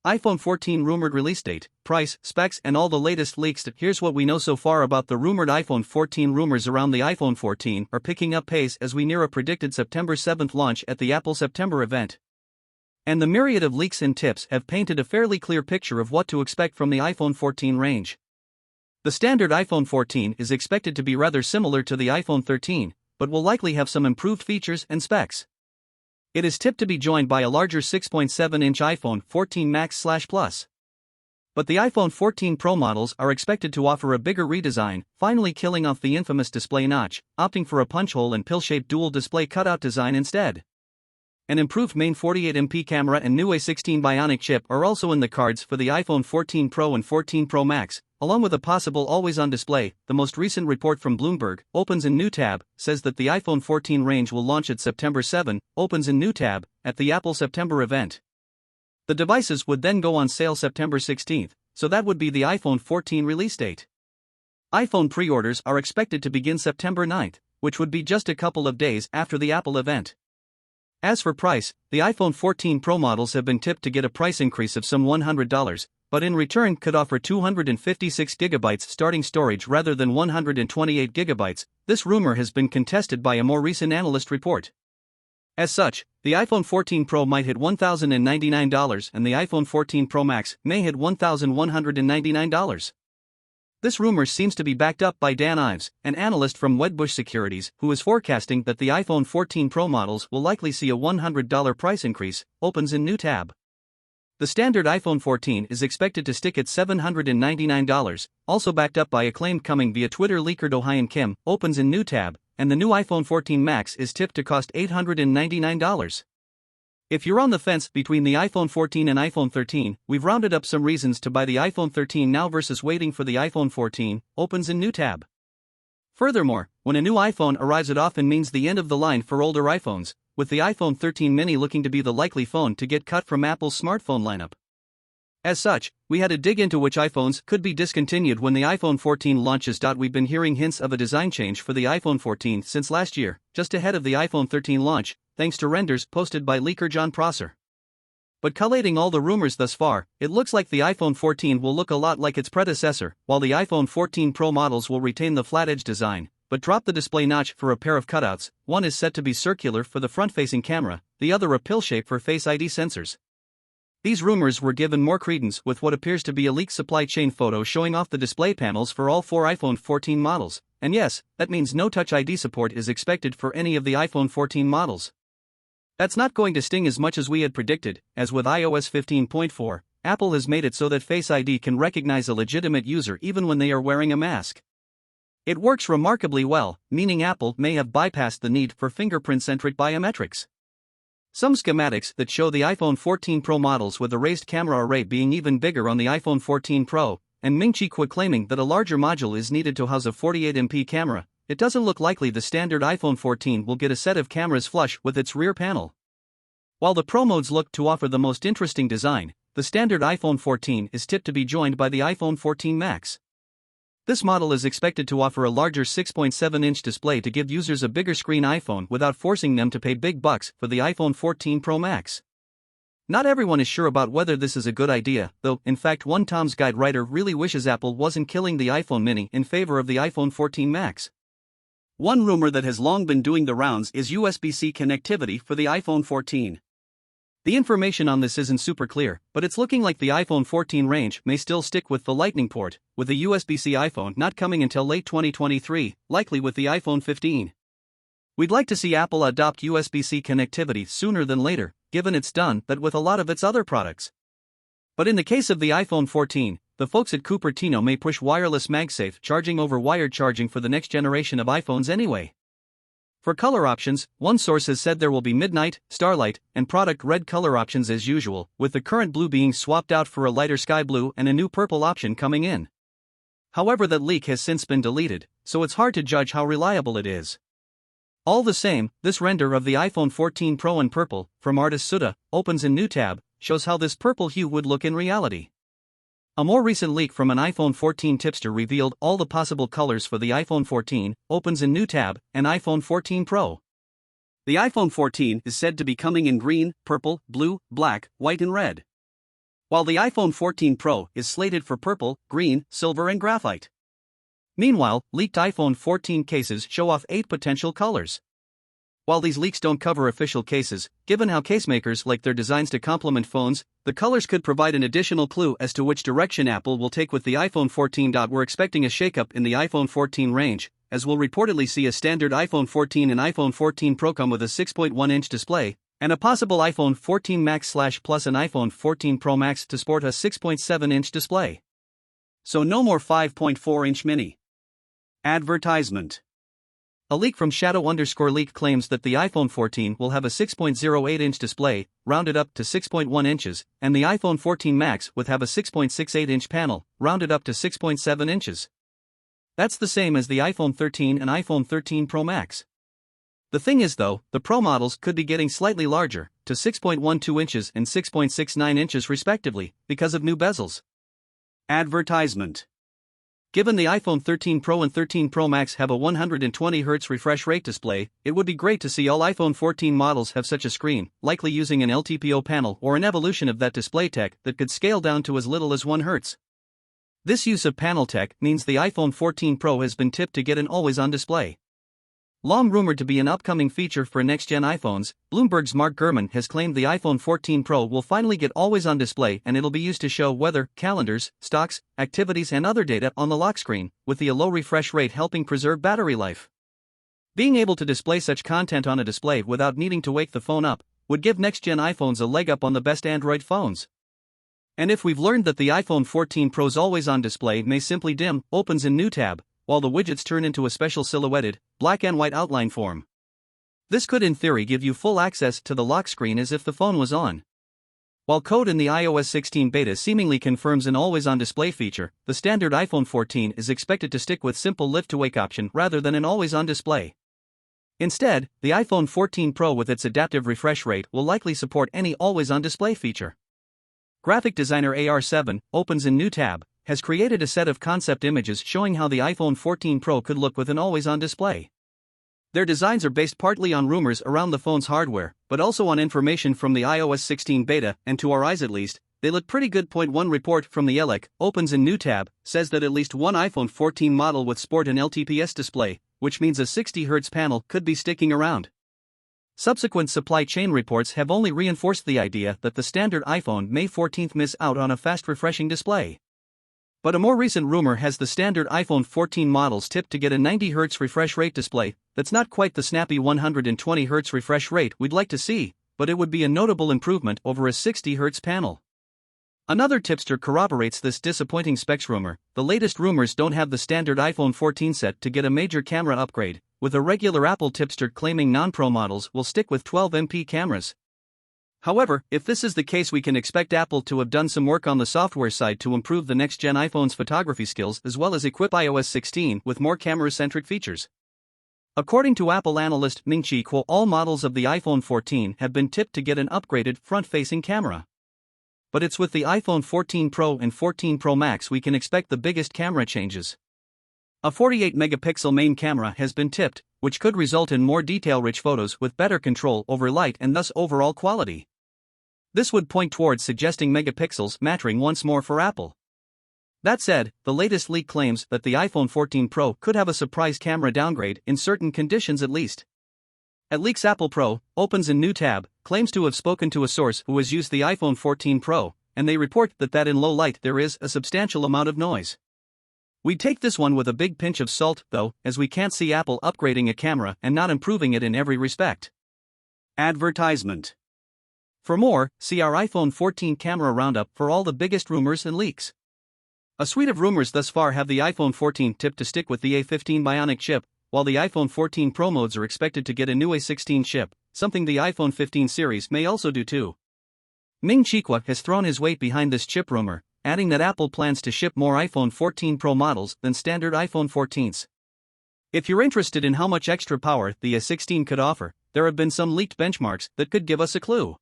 iPhone 14 rumored release date, price, specs, and all the latest leaks. Here's what we know so far about the rumored iPhone 14 rumors around the iPhone 14 are picking up pace as we near a predicted September 7th launch at the Apple September event. And the myriad of leaks and tips have painted a fairly clear picture of what to expect from the iPhone 14 range. The standard iPhone 14 is expected to be rather similar to the iPhone 13, but will likely have some improved features and specs. It is tipped to be joined by a larger 6.7-inch iPhone 14 Max/Plus. But the iPhone 14 Pro models are expected to offer a bigger redesign, finally killing off the infamous display notch, opting for a punch hole and pill-shaped dual display cutout design instead. An improved main 48MP camera and new A16 Bionic chip are also in the cards for the iPhone 14 Pro and 14 Pro Max, along with a possible always-on display. The most recent report from Bloomberg, opens in new tab, says that the iPhone 14 range will launch at September 7, opens in new tab, at the Apple September event. The devices would then go on sale September 16, so that would be the iPhone 14 release date. iPhone pre-orders are expected to begin September 9, which would be just a couple of days after the Apple event. As for price, the iPhone 14 Pro models have been tipped to get a price increase of some $100, but in return could offer 256GB starting storage rather than 128GB. This rumor has been contested by a more recent analyst report. As such, the iPhone 14 Pro might hit $1,099 and the iPhone 14 Pro Max may hit $1,199. This rumor seems to be backed up by Dan Ives, an analyst from Wedbush Securities, who is forecasting that the iPhone 14 Pro models will likely see a $100 price increase, opens in new tab. The standard iPhone 14 is expected to stick at $799, also backed up by a claim coming via Twitter leaker Do-Hyun Kim, opens in new tab, and the new iPhone 14 Max is tipped to cost $899. If you're on the fence between the iPhone 14 and iPhone 13, we've rounded up some reasons to buy the iPhone 13 now versus waiting for the iPhone 14, opens in new tab. Furthermore, when a new iPhone arrives, it often means the end of the line for older iPhones, with the iPhone 13 mini looking to be the likely phone to get cut from Apple's smartphone lineup. As such, we had to dig into which iPhones could be discontinued when the iPhone 14 launches. We've been hearing hints of a design change for the iPhone 14 since last year, just ahead of the iPhone 13 launch, thanks to renders posted by leaker John Prosser. But collating all the rumors thus far, it looks like the iPhone 14 will look a lot like its predecessor, while the iPhone 14 Pro models will retain the flat-edge design, but drop the display notch for a pair of cutouts. One is set to be circular for the front-facing camera, the other a pill shape for Face ID sensors. These rumors were given more credence with what appears to be a leaked supply chain photo showing off the display panels for all four iPhone 14 models, and yes, that means no Touch ID support is expected for any of the iPhone 14 models. That's not going to sting as much as we had predicted, as with iOS 15.4, Apple has made it so that Face ID can recognize a legitimate user even when they are wearing a mask. It works remarkably well, meaning Apple may have bypassed the need for fingerprint-centric biometrics. Some schematics that show the iPhone 14 Pro models with a raised camera array being even bigger on the iPhone 14 Pro, and Ming-Chi Kuo claiming that a larger module is needed to house a 48MP camera. It doesn't look likely the standard iPhone 14 will get a set of cameras flush with its rear panel. While the Pro modes look to offer the most interesting design, the standard iPhone 14 is tipped to be joined by the iPhone 14 Max. This model is expected to offer a larger 6.7-inch display to give users a bigger screen iPhone without forcing them to pay big bucks for the iPhone 14 Pro Max. Not everyone is sure about whether this is a good idea, though. In fact, one Tom's Guide writer really wishes Apple wasn't killing the iPhone mini in favor of the iPhone 14 Max. One rumor that has long been doing the rounds is USB-C connectivity for the iPhone 14. The information on this isn't super clear, but it's looking like the iPhone 14 range may still stick with the Lightning port, with the USB-C iPhone not coming until late 2023, likely with the iPhone 15. We'd like to see Apple adopt USB-C connectivity sooner than later, given it's done that with a lot of its other products. But in the case of the iPhone 14, the folks at Cupertino may push wireless MagSafe charging over wired charging for the next generation of iPhones anyway. For color options, one source has said there will be Midnight, Starlight, and Product Red color options as usual, with the current blue being swapped out for a lighter sky blue and a new purple option coming in. However, that leak has since been deleted, so it's hard to judge how reliable it is. All the same, this render of the iPhone 14 Pro in purple, from artist Suda, opens in new tab, shows how this purple hue would look in reality. A more recent leak from an iPhone 14 tipster revealed all the possible colors for the iPhone 14, opens in new tab, and iPhone 14 Pro. The iPhone 14 is said to be coming in green, purple, blue, black, white and red. while the iPhone 14 Pro is slated for purple, green, silver and graphite. Meanwhile, leaked iPhone 14 cases show off 8 potential colors. While these leaks don't cover official cases, given how casemakers like their designs to complement phones, the colors could provide an additional clue as to which direction Apple will take with the iPhone 14. We're expecting a shakeup in the iPhone 14 range, as we'll reportedly see a standard iPhone 14 and iPhone 14 Pro come with a 6.1-inch display, and a possible iPhone 14 Max Plus an iPhone 14 Pro Max to sport a 6.7-inch display. So no more 5.4-inch mini. Advertisement. A leak from Shadow_Leak claims that the iPhone 14 will have a 6.08-inch display, rounded up to 6.1 inches, and the iPhone 14 Max would have a 6.68-inch panel, rounded up to 6.7 inches. That's the same as the iPhone 13 and iPhone 13 Pro Max. The thing is though, the Pro models could be getting slightly larger, to 6.12 inches and 6.69 inches respectively, because of new bezels. Advertisement. Given the iPhone 13 Pro and 13 Pro Max have a 120Hz refresh rate display, it would be great to see all iPhone 14 models have such a screen, likely using an LTPO panel or an evolution of that display tech that could scale down to as little as 1 Hz. This use of panel tech means the iPhone 14 Pro has been tipped to get an always-on display. Long rumored to be an upcoming feature for next-gen iPhones, Bloomberg's Mark Gurman has claimed the iPhone 14 Pro will finally get always-on display and it'll be used to show weather, calendars, stocks, activities and other data on the lock screen, with the low refresh rate helping preserve battery life. Being able to display such content on a display without needing to wake the phone up would give next-gen iPhones a leg up on the best Android phones. And if we've learned that the iPhone 14 Pro's always-on display may simply dim, opens in new tab, while the widgets turn into a special silhouetted, black and white outline form. This could in theory give you full access to the lock screen as if the phone was on. While code in the iOS 16 beta seemingly confirms an always-on display feature, the standard iPhone 14 is expected to stick with simple lift-to-wake option rather than an always-on display. Instead, the iPhone 14 Pro with its adaptive refresh rate will likely support any always-on display feature. Graphic designer AR7 opens in new tab, has created a set of concept images showing how the iPhone 14 Pro could look with an always-on display. Their designs are based partly on rumors around the phone's hardware, but also on information from the iOS 16 beta, and to our eyes at least, they look pretty good. One report from the ELEC opens in new tab, says that at least one iPhone 14 model with sport an LTPS display, which means a 60Hz panel, could be sticking around. Subsequent supply chain reports have only reinforced the idea that the standard iPhone may 14 miss out on a fast refreshing display. But a more recent rumor has the standard iPhone 14 models tipped to get a 90Hz refresh rate display. That's not quite the snappy 120Hz refresh rate we'd like to see, but it would be a notable improvement over a 60Hz panel. Another tipster corroborates this disappointing specs rumor. The latest rumors don't have the standard iPhone 14 set to get a major camera upgrade, with a regular Apple tipster claiming non-Pro models will stick with 12MP cameras. However, if this is the case, we can expect Apple to have done some work on the software side to improve the next-gen iPhone's photography skills as well as equip iOS 16 with more camera-centric features. According to Apple analyst Ming-Chi Kuo, all models of the iPhone 14 have been tipped to get an upgraded front-facing camera. But it's with the iPhone 14 Pro and 14 Pro Max we can expect the biggest camera changes. A 48-megapixel main camera has been tipped, which could result in more detail-rich photos with better control over light and thus overall quality. This would point towards suggesting megapixels mattering once more for Apple. That said, the latest leak claims that the iPhone 14 Pro could have a surprise camera downgrade in certain conditions at least. At Leaks Apple Pro opens a new tab, claims to have spoken to a source who has used the iPhone 14 Pro, and they report that in low light there is a substantial amount of noise. We'd take this one with a big pinch of salt, though, as we can't see Apple upgrading a camera and not improving it in every respect. Advertisement. For more, see our iPhone 14 camera roundup for all the biggest rumors and leaks. A suite of rumors thus far have the iPhone 14 tipped to stick with the A15 Bionic chip, while the iPhone 14 Pro modes are expected to get a new A16 chip, something the iPhone 15 series may also do too. Ming-Chi Kuo has thrown his weight behind this chip rumor, adding that Apple plans to ship more iPhone 14 Pro models than standard iPhone 14s. If you're interested in how much extra power the A16 could offer, there have been some leaked benchmarks that could give us a clue.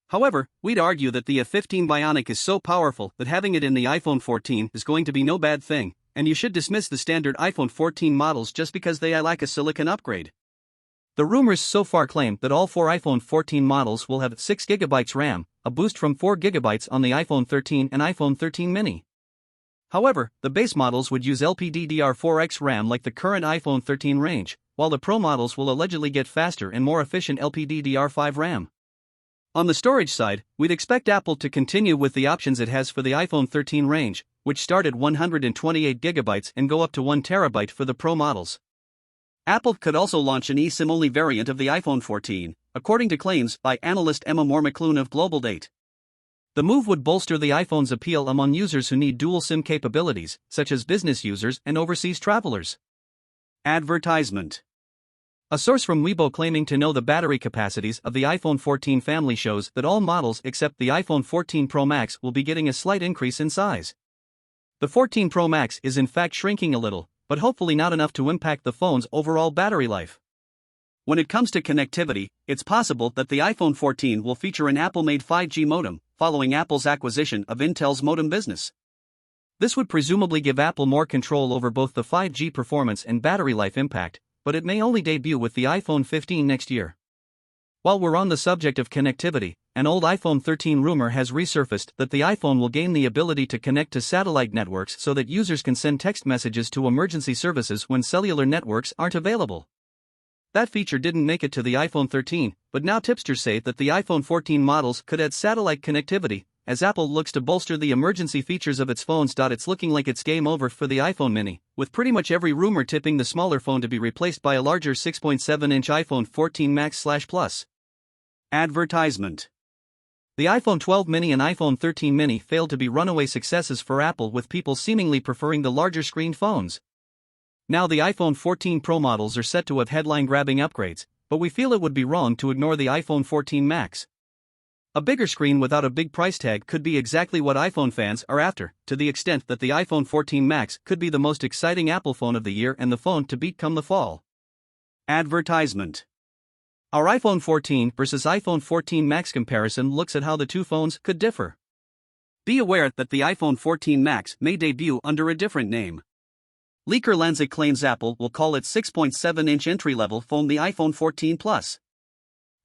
However, we'd argue that the A15 Bionic is so powerful that having it in the iPhone 14 is going to be no bad thing, and you should dismiss the standard iPhone 14 models just because they lack a silicon upgrade. The rumors so far claim that all 4 iPhone 14 models will have 6GB RAM, a boost from 4GB on the iPhone 13 and iPhone 13 mini. However, the base models would use LPDDR4X RAM like the current iPhone 13 range, while the Pro models will allegedly get faster and more efficient LPDDR5 RAM. On the storage side, we'd expect Apple to continue with the options it has for the iPhone 13 range, which start at 128GB and go up to 1TB for the Pro models. Apple could also launch an eSIM-only variant of the iPhone 14, according to claims by analyst Emma Moore-McLuhan of GlobalDate. The move would bolster the iPhone's appeal among users who need dual SIM capabilities, such as business users and overseas travelers. Advertisement. A source from Weibo claiming to know the battery capacities of the iPhone 14 family shows that all models except the iPhone 14 Pro Max will be getting a slight increase in size. The 14 Pro Max is in fact shrinking a little, but hopefully not enough to impact the phone's overall battery life. When it comes to connectivity, it's possible that the iPhone 14 will feature an Apple-made 5G modem, following Apple's acquisition of Intel's modem business. This would presumably give Apple more control over both the 5G performance and battery life impact, but it may only debut with the iPhone 15 next year. While we're on the subject of connectivity, an old iPhone 13 rumor has resurfaced that the iPhone will gain the ability to connect to satellite networks so that users can send text messages to emergency services when cellular networks aren't available. That feature didn't make it to the iPhone 13, but now tipsters say that the iPhone 14 models could add satellite connectivity, as Apple looks to bolster the emergency features of its phones. It's looking like it's game over for the iPhone mini, with pretty much every rumor tipping the smaller phone to be replaced by a larger 6.7-inch iPhone 14 Max/Plus. Advertisement. The iPhone 12 mini and iPhone 13 mini failed to be runaway successes for Apple, with people seemingly preferring the larger screen phones. Now the iPhone 14 Pro models are set to have headline-grabbing upgrades, but we feel it would be wrong to ignore the iPhone 14 Max. A bigger screen without a big price tag could be exactly what iPhone fans are after, to the extent that the iPhone 14 Max could be the most exciting Apple phone of the year and the phone to beat come the fall. Advertisement. Our iPhone 14 versus iPhone 14 Max comparison looks at how the two phones could differ. Be aware that the iPhone 14 Max may debut under a different name. Leaker Lancet claims Apple will call its 6.7-inch entry-level phone the iPhone 14 Plus.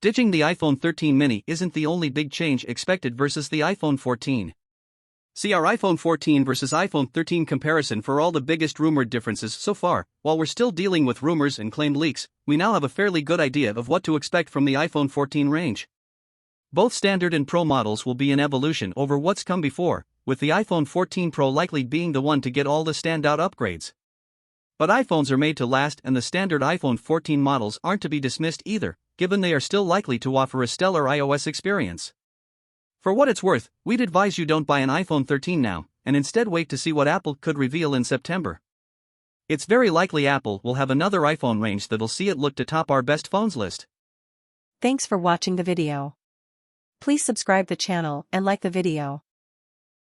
Ditching the iPhone 13 mini isn't the only big change expected versus the iPhone 14. See our iPhone 14 versus iPhone 13 comparison for all the biggest rumored differences so far. While we're still dealing with rumors and claimed leaks, we now have a fairly good idea of what to expect from the iPhone 14 range. Both standard and Pro models will be an evolution over what's come before, with the iPhone 14 Pro likely being the one to get all the standout upgrades. But iPhones are made to last, and the standard iPhone 14 models aren't to be dismissed either, given they are still likely to offer a stellar iOS experience. For what it's worth, we'd advise you don't buy an iPhone 13 now, and instead wait to see what Apple could reveal in September. It's very likely Apple will have another iPhone range that'll see it look to top our best phones list. Thanks for watching the video. Please subscribe the channel and like the video.